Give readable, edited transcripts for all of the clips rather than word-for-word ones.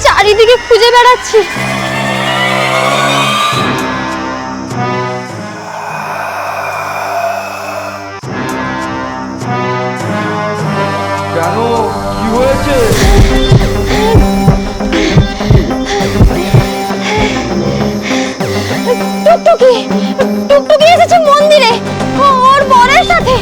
চারিদিকে খুঁজে বেড়াচ্ছি। কেন, কি হয়েছে? টুকটুকি টুকটুকি এসেছে মন্দিরে ওর বরের সাথে।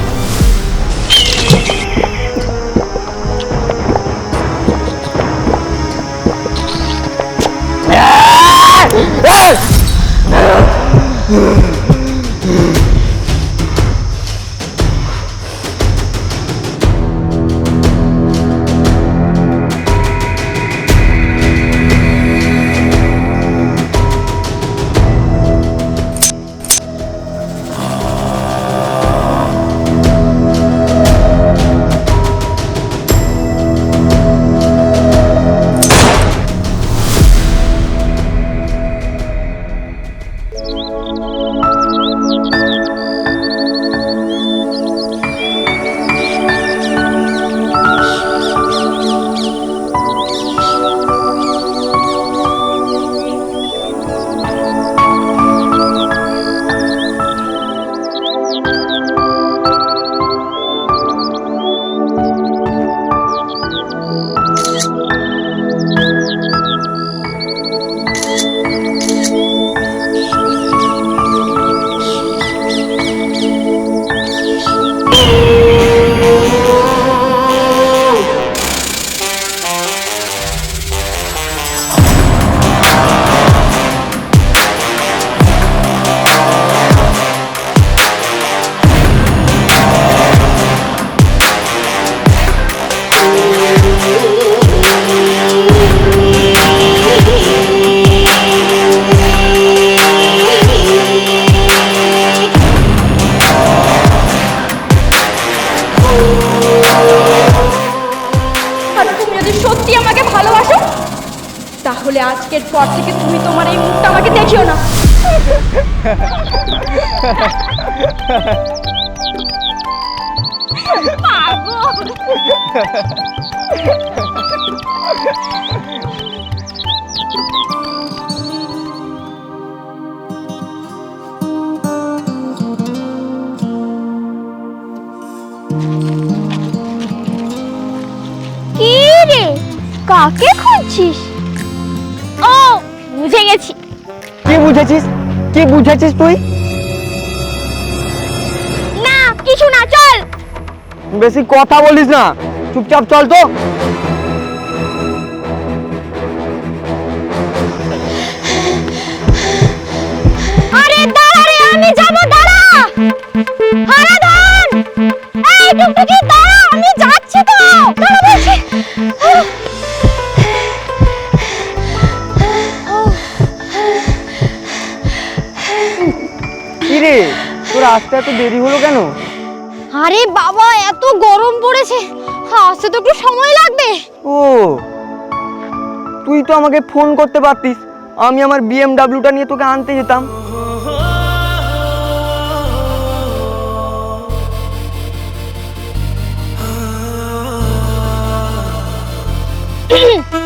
তাহলে আজকের পর থেকে তুমি তোমার এই মুখটা আমাকে দেখিও না। কি রে, কাকে খুঁজছিস? ও, বুঝে গেছি। কি বুঝেছিস? কি বুঝেছিস তুই? না কিছু না, চল। বেশি কথা বলিস না, চুপচাপ চল তো। আরে দাঁড়া রে, আমি যাব, দাঁড়া। হারাধন, এই টুকটুকি দাঁড়া, আমি যাচ্ছি তো, দাঁড়া বলছি। কি রে, তোর আসতে এত দেরি হলো কেন? আরে বাবা, এত গরম পড়েছে, আসতে তো একটু সময় লাগবে। ও, তুই তো আমাকে ফোন করতে পারতিস, আমি আমার বিএমডব্লিউটা নিয়ে তোকে আনতে যেতাম।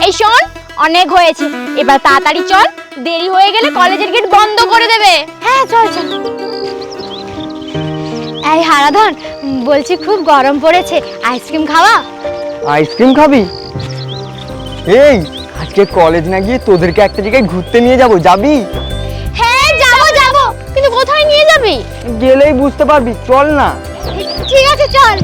এই শোন, অনেক হয়েছে, এবার তাড়াতাড়ি চল, দেরি হয়ে গেলে কলেজের গেট বন্ধ করে দেবে। হ্যাঁ চল চল। এই হারাধন, বলছি খুব গরম পড়েছে, আইসক্রিম খাওয়া? আইসক্রিম খাবি? এই, আজকে কলেজ না গিয়ে তোদেরকে একটা জায়গায় ঘুরতে নিয়ে যাবো, যাবি? হ্যাঁ যাবো যাবো, কিন্তু কোথায় নিয়ে যাবি? গেলেই বুঝতে পারবি, চল না। ঠিক আছে চল।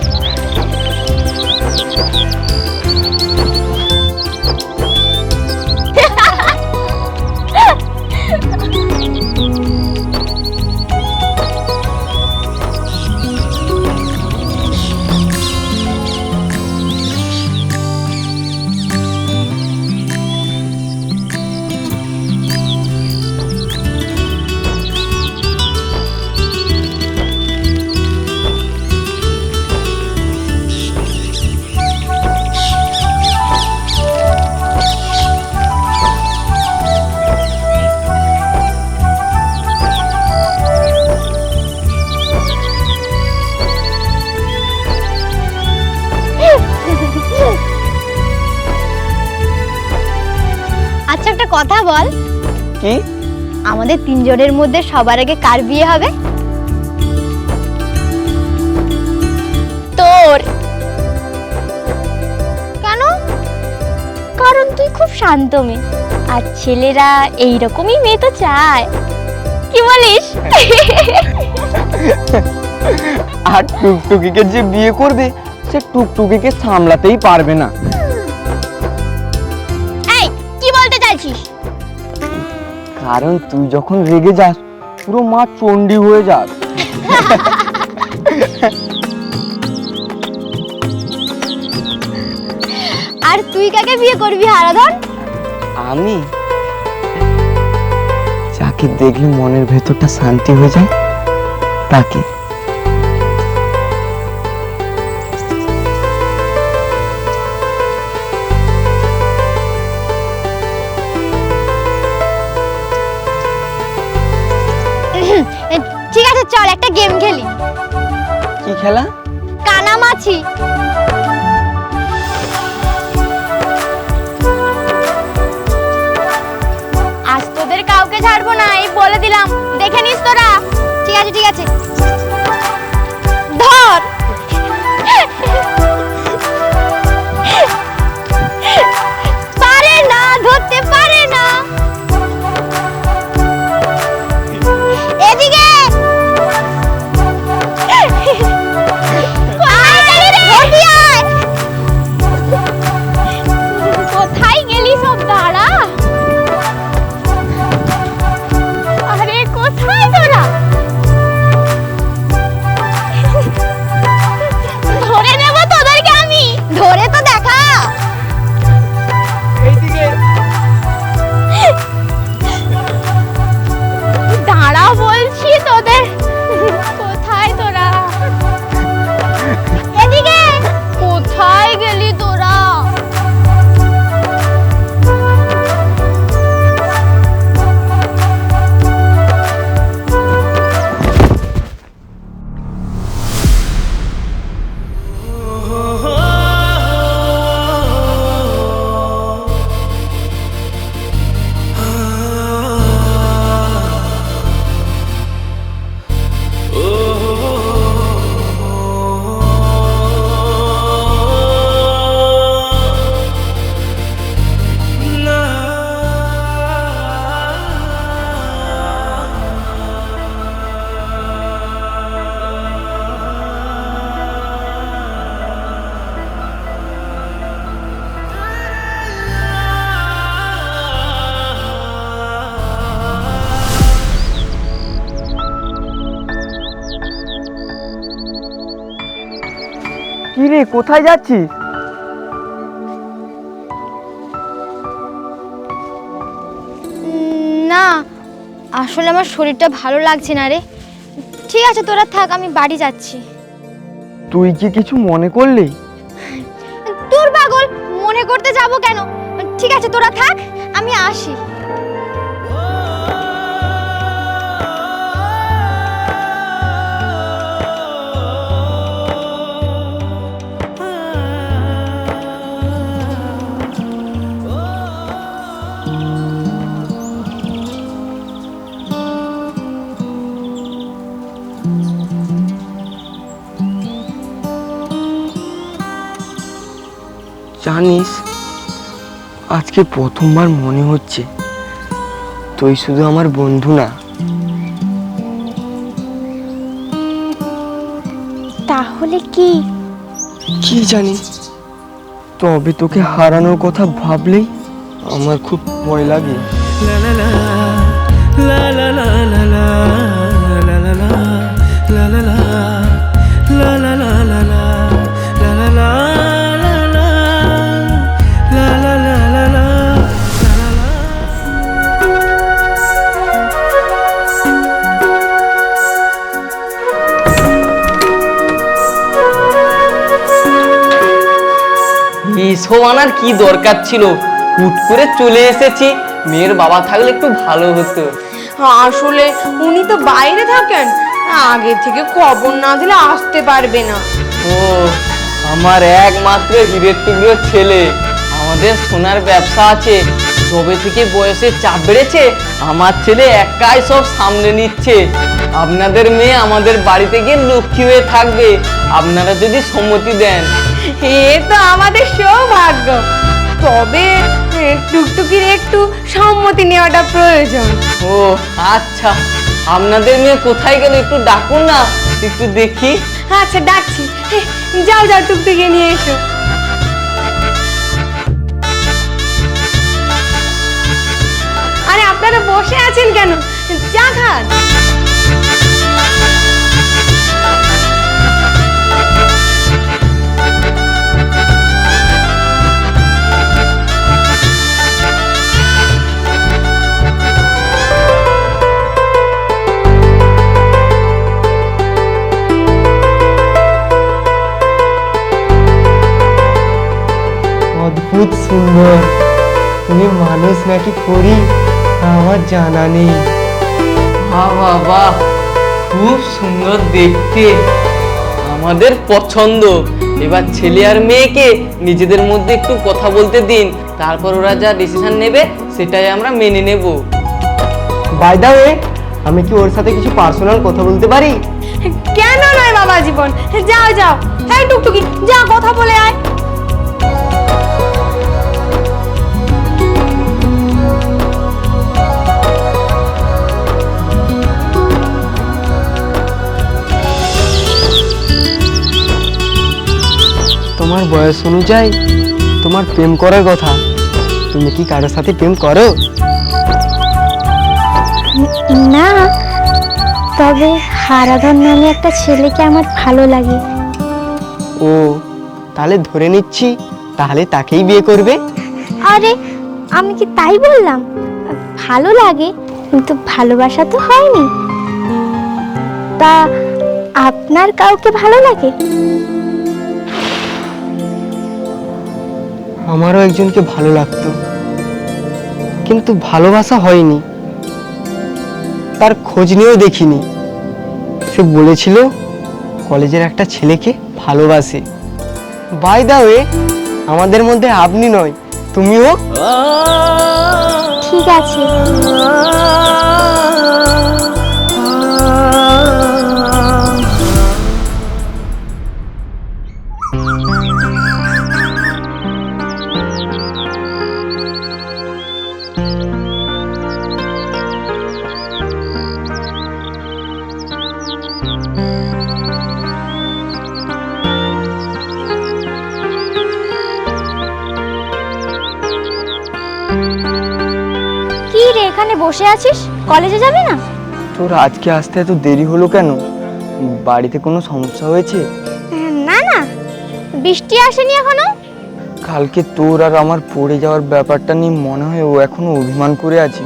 কথা বল। কি? আমাদের তিনজনের মধ্যে সবার আগে কার বিয়ে হবে? তোর। কেন? কারণ তুই খুব শান্ত মেয়ে, আর ছেলেরা এইরকমই মেয়ে তো চায়। কি বলিস? আর টুকটুকিকে যে বিয়ে করবে সে টুকটুকিকে সামলাতেই পারবে না। এই কি বলতে চাইছিস? কারণ তুই যখন রেগে যাস পুরো মা চণ্ডী হয়ে যাস। আর তুই কাকে বিয়ে করবি হারাধন? আমি যাকে দেখলে মনের ভেতরটা শান্তি হয়ে যায় তাকে। ঠিক আছে, চল একটা গেম খেলি। কি খেলা? কানামাছি। আজ তোদের কাউকে ছাড়বো না, এই বলে দিলাম। দেখে নিস তোরা। ঠিক আছে ঠিক আছে, ধর। পারে না, ধরতে পারে না। এদিকে কোথায় গেলি? সব দাঁড়া। আরে কোথায় তোরা? ধরে নেব তোদেরকে আমি। ধরে তো দেখা। দাঁড়া বলছি তোদের। কোথায় তোরা? এদিকে। কোথায় গেলি তোরা? কি রে, কোথায় যাচ্ছিস? না, আসলে আমার শরীরটা ভালো লাগছে না রে। ঠিক আছে তোরা থাক, আমি বাড়ি যাচ্ছি। তুই কি কিছু মনে করলি? তোর পাগল, মনে করতে যাব কেন? ঠিক আছে তোরা থাক, আমি আসি। জানিস, আজকে প্রথমবার মনে হচ্ছে তুই শুধু আমার বন্ধু না, তাহলে কি? কি জানি, তবে তোকে হারানোর কথা ভাবলেই আমার খুব ভয় লাগে। এসব আনার কি দরকার ছিল? হুট করে চলে এসেছি, মেয়ের বাবা থাকলে একটু ভালো হতো। আসলে উনি তো বাইরে থাকেন, আগে থেকে খবর না দিলে আসতে পারবে না। ও, আমার একমাত্র হীরের টুকরো ছেলে, আমাদের সোনার ব্যবসা আছে, যবে থেকে বয়সের চাপ বেড়েছে আমার ছেলে একাই সব সামলে নিচ্ছে। আপনাদের মেয়ে আমাদের বাড়িতে গিয়ে লক্ষ্মী হয়ে থাকবে, আপনারা যদি সম্মতি দেন। এ তো আমাদের সৌভাগ্য। তবে টুকটুকির একটু সম্মতি নেওয়াটা প্রয়োজন। ও আচ্ছা, আপনাদের মেয়ে কোথায় গেল একটু ডাকুন না, একটু দেখি। আচ্ছা ডাকছি, যাও যাও টুকটুকি নিয়ে এসো। আরে আপনারা বসে আছেন কেন, চা খান। অদ্ভুত সুন্দর, তুমি মানুষ নাকি পরি আমার জানা নেই। বাবা খুব সুন্দর দেখতে, আমাদের পছন্দ। এবার ছেলে আর মেয়েকে নিজেদের মধ্যে একটু কথা বলতে দিন, তারপর ওরা যা ডিসিশন নেবে সেটাই আমরা মেনে নেব। বাই দা ওয়ে, আমি কি ওর সাথে কিছু পার্সোনাল কথা বলতে পারি? কেন নয় বাবা জীবন, যাও যাও। হ্যাঁ টুকটুকি, যা কথা বলে আয়। তোমার বয়স অনুযায়ী তোমার প্রেম করার কথা, তুমি কি কারোর সাথে প্রেম করো? না, তবে হারাধন নামে একটা ছেলেকে আমার ভালো লাগে। ও, তাহলে ধরে নিচ্ছি তাহলে তাকেই বিয়ে করবে। আরে আমি কি তাই বললাম? ভালো লাগে কিন্তু ভালোবাসা তো হয়নি। তা আপনার কাউকে ভালো লাগে? আমারও একজনকে ভালো লাগতো, কিন্তু ভালোবাসা হয়নি। তার খোঁজ নিয়েও দেখিনি। সে বলেছিল কলেজের একটা ছেলেকে ভালোবাসে। বাই দা ওয়ে, আমাদের মধ্যে আপনি নয় তুমিও। ঠিক আছে। কি রে, এখানে বসে আছিস? কলেজে যাবি না? তোর আজকে আসতে এত দেরি হলো কেন? বাড়িতে কোনো সমস্যা হয়েছে? না না, বৃষ্টি আসেনি এখনো। কালকে তোর আর আমার পড়ে যাওয়ার ব্যাপারটা নিয়ে মনে হয় ও এখনো অভিমান করে আছে।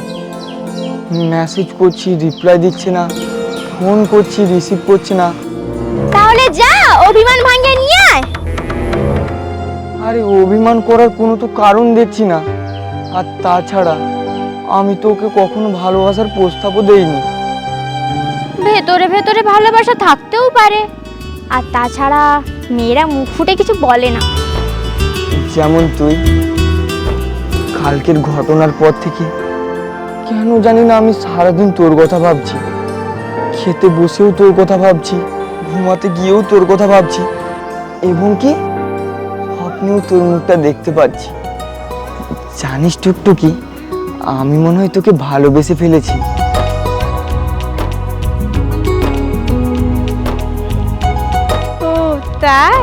মেসেজ করছি রিপ্লাই দিচ্ছে না, ফোন করছি রিসিভ করছে না। তাহলে যা অভিমান ভাঙিয়ে নিয়ে আয়। আরে অভিমান করার কোনো তো কারণ দেখছি না। আর তাছাড়া আমি তোকে কখনো ভালোবাসার প্রস্তাবও দেইনি। ভেতরে ভেতরে ভালোবাসা থাকতেও পারে, আর তাছাড়া মেয়েরা মুখ ফুটে কিছু বলে না। যেমন তুই, কালকের ঘটনার পর থেকে কেন জানি না আমি সারাদিন তোর কথা ভাবছি। খেতে বসেও তোর কথা ভাবছি, ঘুমাতে গিয়েও তোর কথা ভাবছি, এবং কি স্বপ্নেও তোর মুখটা দেখতে পাচ্ছি। জানিস টুকটুকি, আমি মনে হয় তোকে ভালোবেসে ফেলেছি। ও তাই?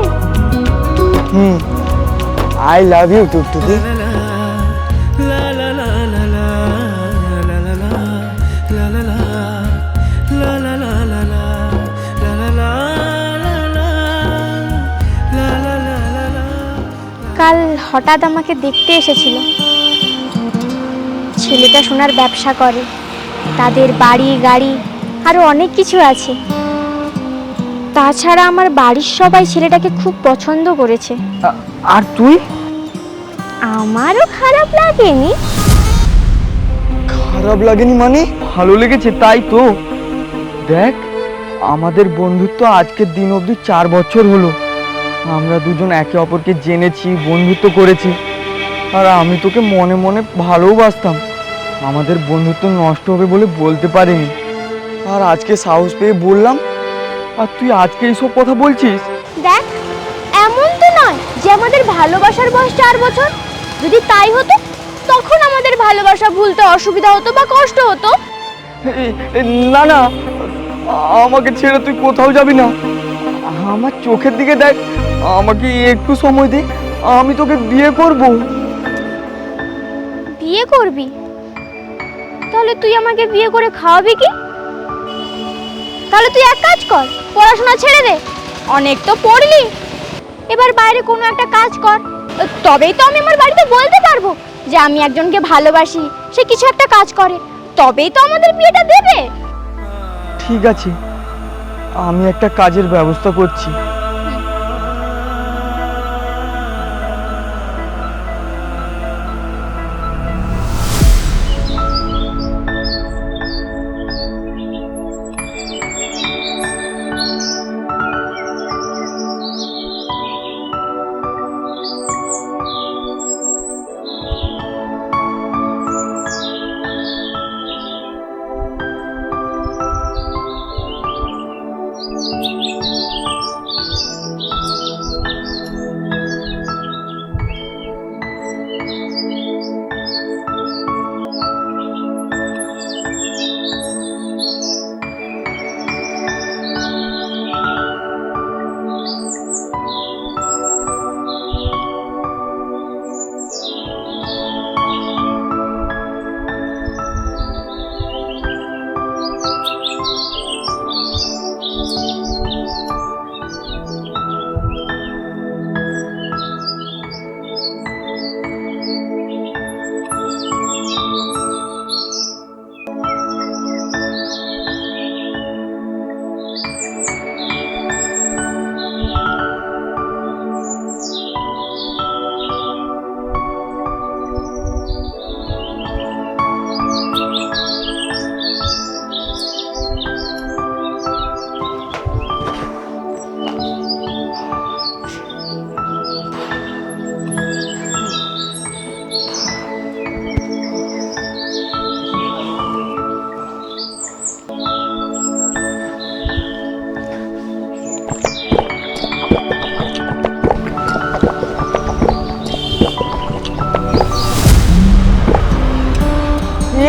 আই লাভ ইউ টুকটুকি। কাল হঠাৎ আমাকে দেখতে এসেছিল। ছেলেটা সোনার ব্যবসা করে, তাদের বাড়ি গাড়ি আরো অনেক কিছু আছে। তাছাড়া আমার বাড়ির সবাই ছেলেটাকে খুব পছন্দ করেছে। আর তুই? আমারও খারাপ লাগেনি। খারাপ লাগেনি মানে? ভালো লেগেছে তাই তো। দেখ, আমাদের বন্ধুত্ব আজকের দিন অবধি 4 বছর হলো। আমরা দুজন একে অপরকে জেনেছি, বন্ধুত্ব করেছি। আর আমি তোকে মনে মনে ভালোবাসতাম। আমাদের বন্ধুত্ব নষ্ট হবে বলে বলতে পারিনি, আর আজকে সাহস পেয়ে বললাম, আর তুই আজকে এইসব কথা বলছিস? দেখ, এমন তো নয় যে আমাদের ভালোবাসার বয়স 4 বছর। যদি তাই হতো তখন আমাদের ভালোবাসা ভুলতে অসুবিধা হতো বা কষ্ট হতো। না না, আমাকে ছেড়ে তুই কোথাও যাবি না। আমার চোখের দিকে দেখ, আমাকে একটু সময় দে, আমি তোকে বিয়ে করব। বিয়ে করবি? তাহলে তুই আমাকে বিয়ে করে খাওয়াবি কি? তাহলে তুই এক কাজ কর, পড়াশোনা ছেড়ে দে। অনেক তো পড়লি, এবার বাইরে কোনো একটা কাজ কর। তবেই তো আমি আমার বাড়িতে বলতে পারবো যে আমি একজনকে ভালোবাসি, সে কিছু একটা কাজ করে। তবেই তো আমাদের বিয়েটা দেবে। ঠিক আছে, আমি একটা কাজের ব্যবস্থা করছি।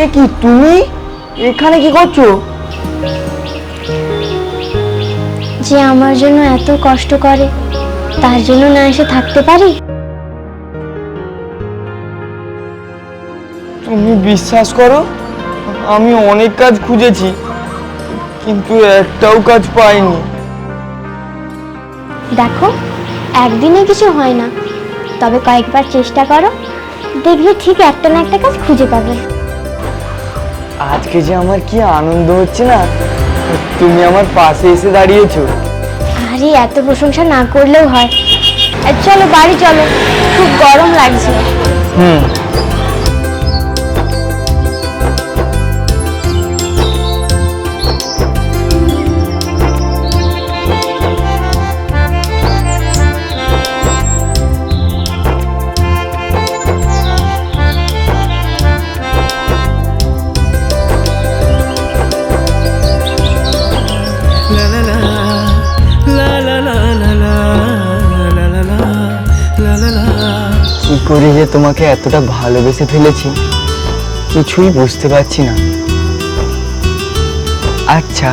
এ কি, তুমি এখানে কি করছো? যে আমার জন্য এত কষ্ট করে, তার জন্য না এসে থাকতে পারি? তুমি বিশ্বাস করো, আমি অনেক কাজ খুঁজেছি, কিন্তু একটাও কাজ পাইনি। দেখো, একদিনে কিছু হয় না, তবে কয়েকবার চেষ্টা করো, দেখবে ঠিক একটা না একটা কাজ খুঁজে পাবে। আজকে যে আমার কি আনন্দ হচ্ছে না, তুমি আমার পাশে এসে দাঁড়িয়েছো। আরে এত প্রশংসা না করলেও হয়। চলো বাড়ি চলো, খুব গরম লাগছে। হুম। কি করে যে তোমাকে এতটা ভালোবেসে ফেলেছি কিছুই বুঝতে পারছি না। আচ্ছা,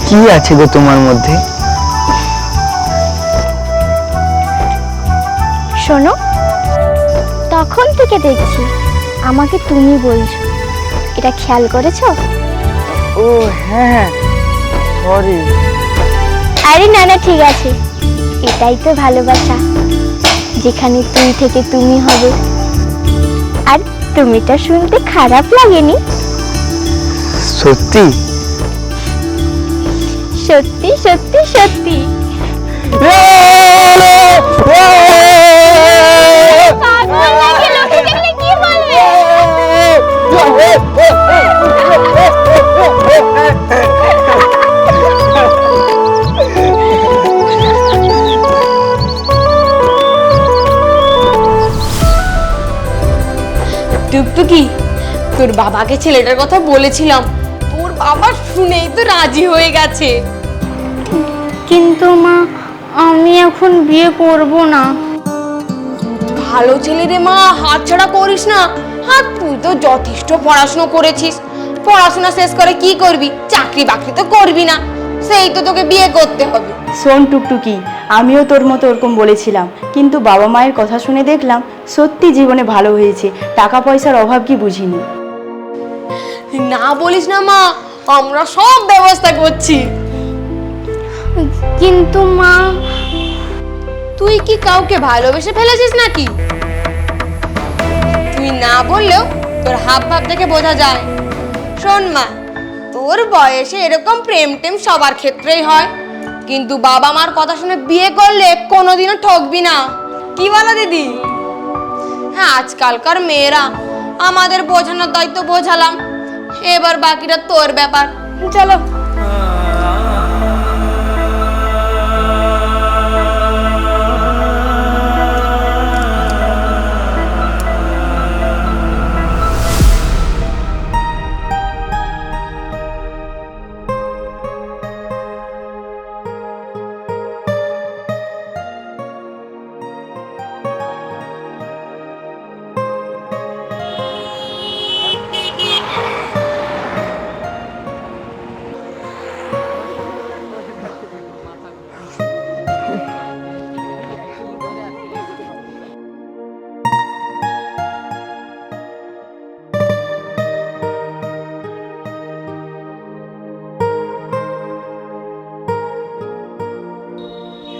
কি আছে গো তোমার মধ্যে? শোনো, তখন থেকে দেখছি আমাকে তুমি বলছো, এটা খেয়াল করেছো? ও হ্যাঁ, সরি। আরে না না, ঠিক আছে, এটাই তো ভালোবাসা, যেখানে তুই থেকে তুমি হবে। আর তুমিটা শুনতে খারাপ লাগেনি? সত্যি সত্যি সত্যি সত্যি। পাগল নাকি, লোকে দেখলে কি বলবে? তোর বাবাকে ছেলেটার কথা বলেছিলাম, তোর বাবা শুনেই তো রাজি হয়ে গেছে। কিন্তু মা, আমি এখন বিয়ে করব না। ভালো ছেলে রে মা, হাতছাড়া করিস না। আর তুই তো যথেষ্ট পড়াশোনা করেছিস, পড়াশোনা শেষ করে কি করবি? চাকরি বাকরি তো করবি না, সেই তো তোকে বিয়ে করতে হবে। শোন টুকটুকি, আমিও তোর মতো ওরকম বলেছিলাম, কিন্তু বাবা মায়ের কথা শুনে দেখলাম সত্যি জীবনে ভালো হয়েছে, টাকা পয়সার অভাব কি বুঝিনি। না বলিস না মা, আমরা সব ব্যবস্থা করছি। কিন্তু মা, তুই কি কাউকে ভালোবেসে ফেলেছিস নাকি? তুই না বললেও তোর হাব ভাব দেখে বোঝা যায়। শোন মা, তোর বয়সে এরকম প্রেম টেম সবার ক্ষেত্রেই হয়, কিন্তু বাবা মার কথা শুনে বিয়ে করলে কোনোদিনও ঠকবি না। কি বলো দিদি? হ্যাঁ, আজকালকার মেয়েরা, আমাদের বোঝানোর দায়িত্ব বোঝালাম, এবার বাকিটা তোর ব্যাপার। চলো।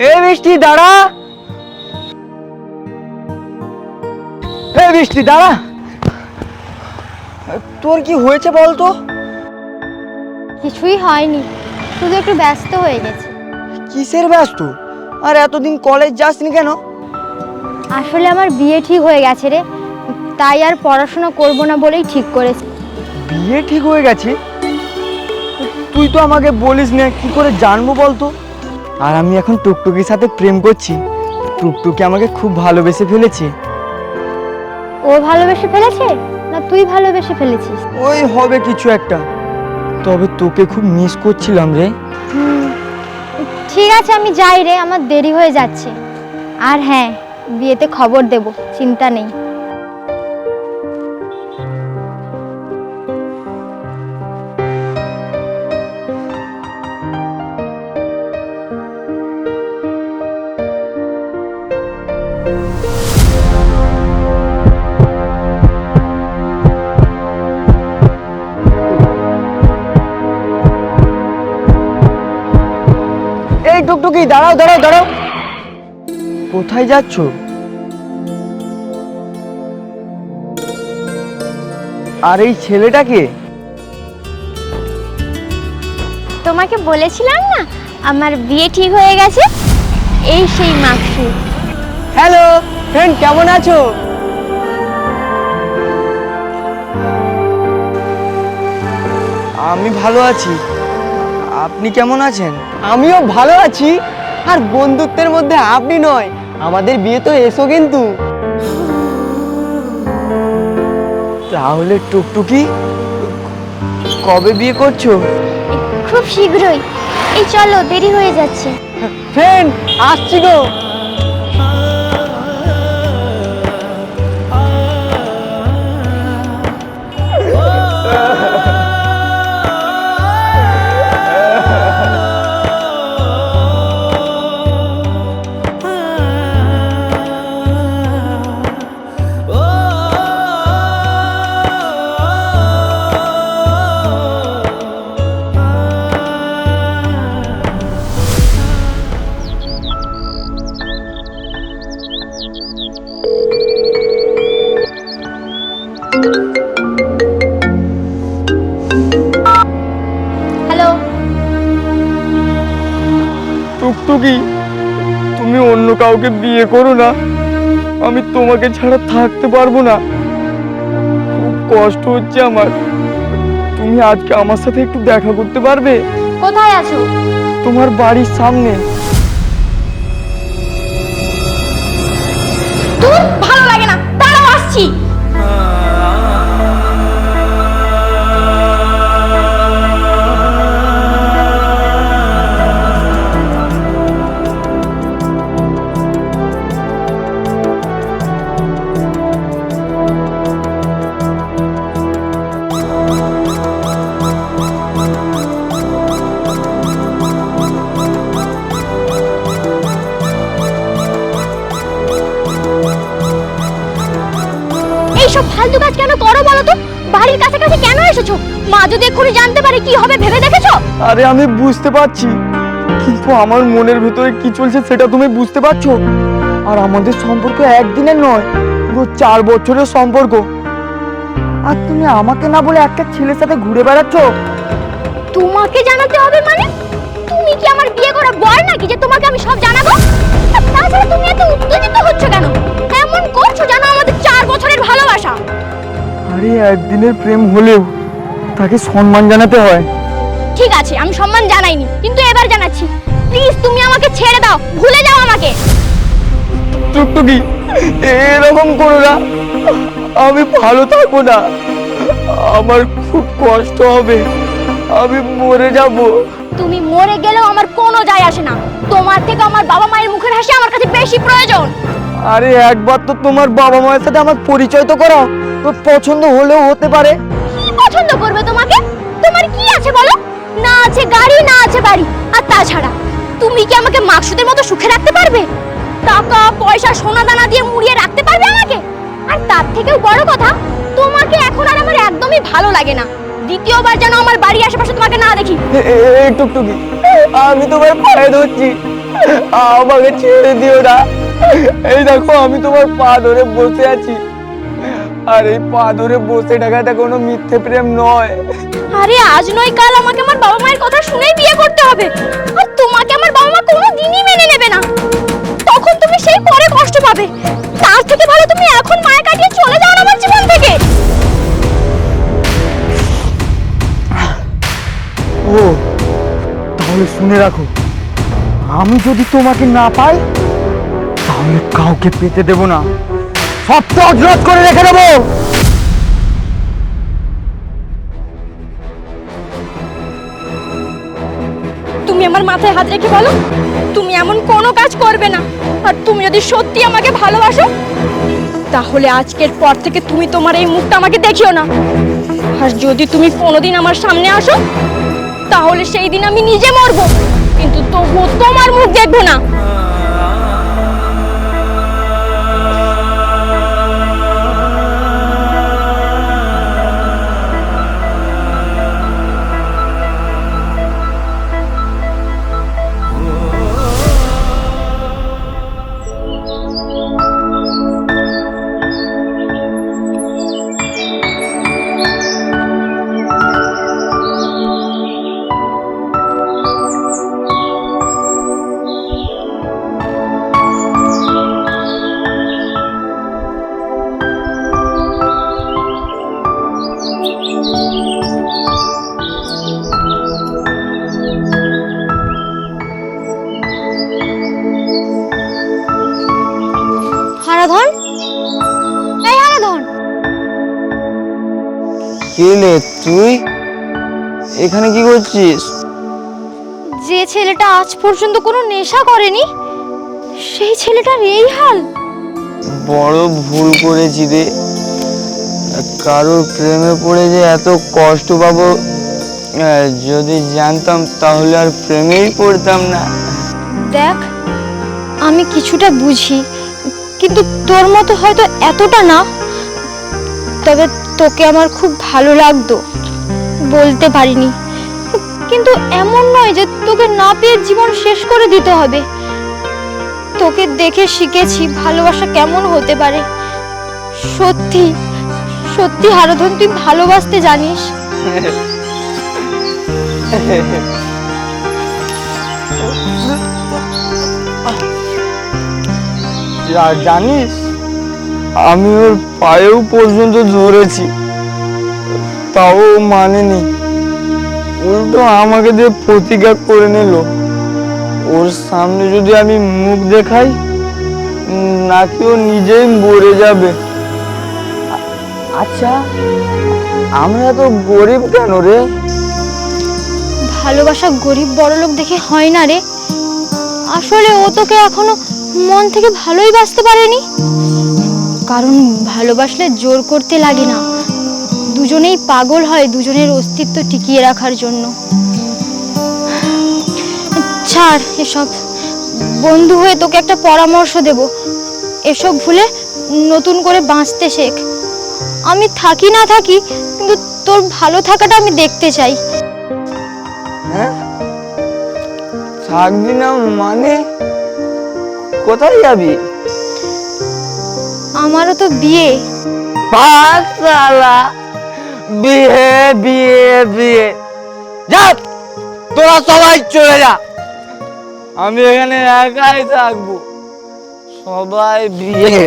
এই বৃষ্টি দাঁড়া, এই বৃষ্টি দাঁড়া। তোর কি হয়েছে বলতো? কিছুই হয়নি, শুধু একটু ব্যস্ত হয়ে গেছে। কিসের ব্যস্ত? আর এতদিন কলেজ যাসনি কেন? আসলে আমার বিয়ে ঠিক হয়ে গেছে রে, তাই আর পড়াশোনা করব না বলেই ঠিক করেছি। বিয়ে ঠিক হয়ে গেছে? তুই তো আমাকে বলিস না, কি করে জানবো বলতো? আর আমি এখন টুকটুকির সাথে প্রেম করছি। টুকটুকি আমাকে খুব ভালোবেসে ফেলেছে। ও ভালোবেসে ফেলেছে না তুই ভালোবেসে ফেলেছিস? ওই হবে কিছু একটা। তবে তোকে খুব মিস করছিলাম রে। ঠিক আছে, আমি যাই রে, আমার দেরি হয়ে যাচ্ছে। আর হ্যাঁ, বিয়েতে খবর দেব, চিন্তা নেই। এই টুকটুকি দাঁড়াও দাঁড়াও দাঁড়াও, কোথায় যাচ্ছ? আর এই ছেলেটাকে? তোমাকে বলেছিলাম না আমার বিয়ে ঠিক হয়ে গেছে, এই সেই মাকসুদ। হ্যালো ফ্রেন্ড, কেমন আছো? আমি ভালো আছি, আপনি কেমন আছেন? আমিও ভালো আছি। আর বন্ধুত্বের মধ্যে আপনি নয়, আমাদের বিয়ে তো এসো কিন্তু। তাহলে টুকটুকি কবে বিয়ে করছো? খুব শীঘ্রই। এই চলো, দেরি হয়ে যাচ্ছে। ফ্রেন্ড আসছি গো। হ্যালো। টুকটুকি, তুমি অন্য কাউকে বিয়ে করো না, আমি তোমাকে ছাড়া থাকতে পারবো না। খুব কষ্ট হচ্ছে আমার। তুমি আজকে আমার সাথে একটু দেখা করতে পারবে? কোথায় আছো? তোমার বাড়ির সামনে। তোর ভালো লাগে না, দাঁড়াও, আসছি। কাছে কেন এসেছো? মা যদি এক্ষুনি জানতে পারে কি হবে ভেবে দেখেছো? আরে আমি বুঝতে পারছি, কিন্তু আমার মনের ভিতরে কি চলছে সেটা তুমি বুঝতে পারছো? আর আমাদের সম্পর্ক একদিনের নয়, পুরো 4 বছরের সম্পর্ক। আর তুমি আমাকে না বলে একটা ছেলের সাথে ঘুরে বেড়াচ্ছ। তোমাকে জানাতে হবে মানে? তুমি কি আমার বিয়ে করা বর নাকি যে তোমাকে আমি সব জানাবো? আর তাছাড়া তুমি এত উত্তেজিত হচ্ছ কেন? এমন করছো জানো আমাদের 4 বছরের ভালোবাসা। আরে একদিনের প্রেম হলেও তাকে সম্মান জানাতে হয়। ঠিক আছে, আমি সম্মান জানাইনি, কিন্তু এবার জানাচ্ছি। প্লিজ তুমি আমাকে ছেড়ে দাও, ভুলে যাও আমাকে। টুকটুকি, এরকম করো না, আমি ভালো থাকবো না, আমার খুব কষ্ট হবে, আমি মরে যাব। তুমি মরে গেলেও আমার কোনো যায় আসে না। তোমার থেকে আমার বাবা মায়ের মুখের হাসি আমার কাছে বেশি প্রয়োজন। আরে একবার তো তোমার বাবা মায়ের সাথে আমার পরিচয় তো করাও, তোর পছন্দ হলেও হতে পারে। কি পছন্দ করবে তোমাকে? তোমার কি আছে বলো? না আছে গাড়ি, না আছে বাড়ি। আর তাছাড়া তুমি কি আমাকে মাকসুদের মতো সুখে রাখতে পারবে? টাকা পয়সা সোনা দানা দিয়ে মুড়িয়ে রাখতে পারবে আমাকে? আর তার থেকেও বড় কথা, তোমাকে এখন আর আমার একদমই ভালো লাগে না। দ্বিতীয়বার যেন আমার বাড়ির আশেপাশে তোমাকে না দেখি। এই টুকটুকি, আমি তোমার পায়ে ধরছি, আমাকে ছেড়ে দিও না। এই দেখো আমি তোমার পা ধরে বসে আছি, আর এই পা ধরে বসে থাকাটা কোনো মিথ্যে প্রেম নয়। আরে আজ নয় কাল আমাকে আমার বাবা মায়ের কথা শুনেই বিয়ে করতে হবে। আর তোমাকে আমার বাবা মা কোনোদিনই মেনে নেবে না। তখন তুমি সেই পরে কষ্ট পাবে। তার থেকে ভালো তুমি এখন মায়া কাটিয়ে চলে যাও না আমার জীবন থেকে। ও তাহলে শুনে রাখো, আমি যদি তোমাকে না পাই তাহলে কাউকে পেতে দেব না, সব তছনছ করে রেখে দেবো। তুমি আমার মাথায় হাত রেখে বলো, তুমি এমন কোনো কাজ করবে না। আর তুমি যদি সত্যি আমাকে ভালোবাসো, তাহলে আজকের পর থেকে তুমি তোমার এই মুখটা আমাকে দেখিও না। আর যদি তুমি কোনোদিন আমার সামনে আসো, তাহলে সেই দিন আমি নিজে মরবো, কিন্তু তবুও তোমার মুখ দেখবো না। হারাধন, এই হারাধন। কে রে তুই? এখানে কি করছিস? যে ছেলেটা আজ পর্যন্ত কোনো নেশা করেনি, সেই ছেলেটার এই হাল। বড় ভুল করেছি রে, কারোর প্রেমে পড়ে যে এত কষ্ট পাবো যদি জানতাম তাহলে আর প্রেমেই পড়তাম না। দেখ, আমি কিছুটা বুঝি, কিন্তু তোর মতো হয়তো এতটা না। তবে তোকে আমার খুব ভালো লাগতো, বলতে পারিনি। কিন্তু এমন নয় যে তোকে না পেয়ে জীবন শেষ করে দিতে হবে। তোকে দেখে শিখেছি ভালোবাসা কেমন হতে পারে। সত্যি সত্যি হারাধন, তুই ভালোবাসতে জানিস। জানিস, আমি ওর পায়েও পর্যন্ত ধরেছি, তাও মানেনি, উল্টো আমাকে দিয়ে প্রতিজ্ঞা করে নিল ওর সামনে যদি আমি মুখ দেখাই নাকি ও নিজেই মরে যাবে। আচ্ছা, আমরা তো গরিব কেন রে? ভালোবাসা গরিব বড়লোক দেখে হয় না রে। আসলে ও তোকে এখনো মন থেকে ভালোই বাসতে পারেনি। কারণ ভালোবাসলে জোর করতে লাগে না, দুজনেই পাগল হয় দুজনের অস্তিত্ব টিকিয়ে রাখার জন্য। ছাড় এসব, বন্ধু হয়ে তোকে একটা পরামর্শ দেব। এসব ভুলে নতুন করে বাঁচতে শেখ। আমি থাকি না থাকি, কিন্তু তোর ভালো থাকাটা আমি দেখতে চাই। হ্যাঁ, থাকবি না মানে? কোথায় যাবি? আমারও তো বিয়ে। পাগলা, বিয়ে বিয়ে বিয়ে, যা তোরা সবাই চলে যা, আমি এখানে একাই থাকবো। সবাই বিয়ে।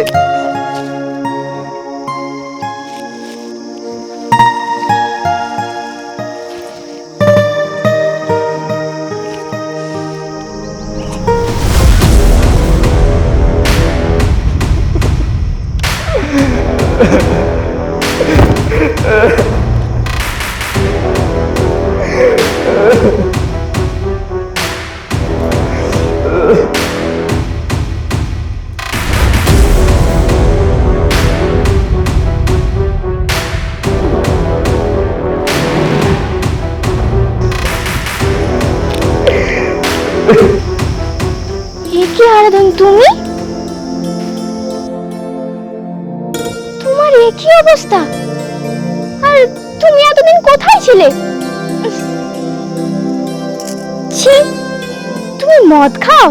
এ কি আরাধন, তুমি? তোমার এ কি অবস্থা? আর তুমি এতদিন কোথায় ছিলে? ছি, তুমি মদ খাও?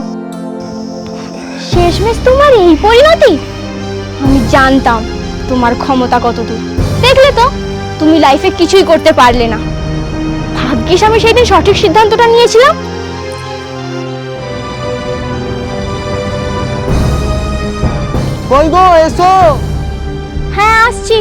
শেষমেশ তোমার এই পরিণতি? আমি জানতাম তোমার ক্ষমতা কতদূর। দেখলে তো, তুমি লাইফে কিছুই করতে পারলে না। ভাগ্যিস আমি সেই দিন সঠিক সিদ্ধান্তটা নিয়েছিলাম। কই গো, এসো। হ্যাঁ, আসছি।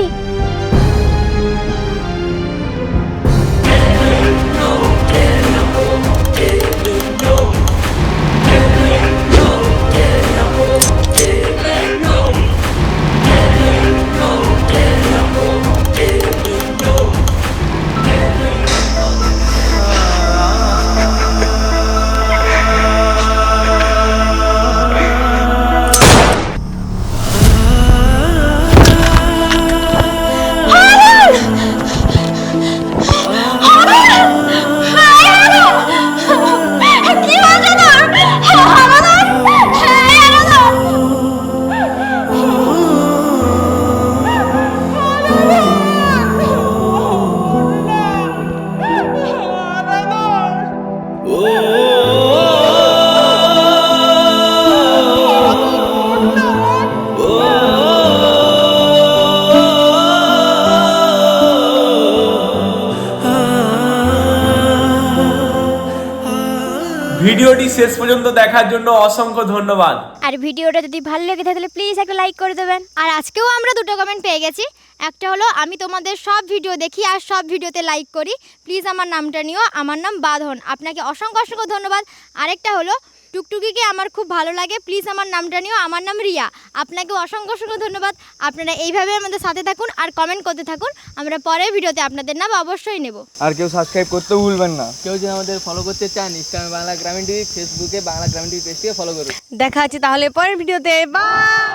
ভিডিওটি শেষ পর্যন্ত দেখার জন্য অসংখ্য ধন্যবাদ। আর ভিডিওটা যদি ভালো লেগে থাকে তাহলে প্লিজ একটা লাইক করে দেবেন। আর আজকেও আমরা দুটো কমেন্ট পেয়ে গেছি। একটা হলো, আমি তোমাদের সব ভিডিও দেখি আর সব ভিডিওতে লাইক করি, প্লিজ আমার নামটা নিও, আমার নাম বাঁধন। আপনাকে অসংখ্য অসংখ্য ধন্যবাদ। আরেকটা হলো, টুকটুকিকে আমার খুব ভালো লাগে, প্লিজ আমার নামটা নিও, আমার নাম রিয়া। আপনাকে অসংখ্য অসংখ্য ধন্যবাদ। আপনারা এইভাবে আমাদের সাথে থাকুন আর কমেন্ট করতে থাকুন, আমরা পরের ভিডিওতে আপনাদের নাম অবশ্যই নেব। আর কেউ সাবস্ক্রাইব করতে ভুলবেন না। কেউ যদি আমাদের ফলো করতে চান, ইনস্টাগ্রামে বাংলা গ্রামীণ টিভি, ফেসবুকে বাংলা গ্রামীণ টিভি পেজটিকে ফলো করুন। দেখা হচ্ছে তাহলে পরের ভিডিওতে। বাই।